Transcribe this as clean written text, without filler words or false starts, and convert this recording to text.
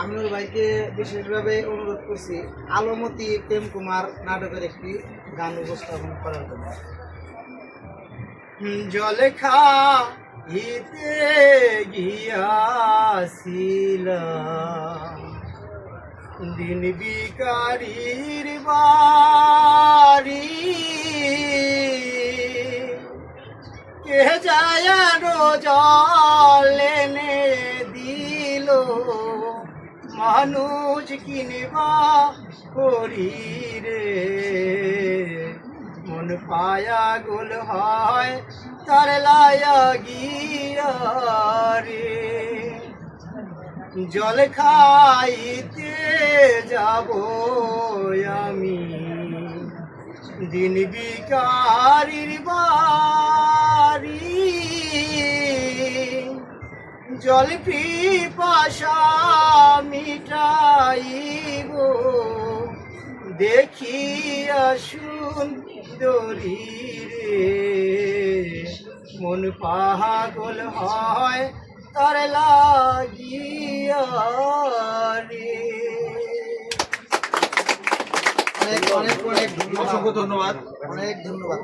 আমিনুর ভাইকে বিশেষভাবে অনুরোধ করছি আলমতি প্রেম কুমার নাটকের একটি গান উপস্থাপন করার জন্য। জল খাইতে গিয়াছিলাম দিন বিকারির বাড়ি, কে যায়ানো জল এনে দিল মানুষ কিনবা করি রে, মন পায়া গোল হয় তার লায়া গিয়া রে। জল খাইতে যাব আমি দিন বিকারির বাড়ি, জল পিপাসা মিটাইব দেখিয়া সুন্দরী রে, মন পাগল হয় তার লাগিয়া রে। অনেক অনেক অনেক ধন্যবাদ, অনেক ধন্যবাদ।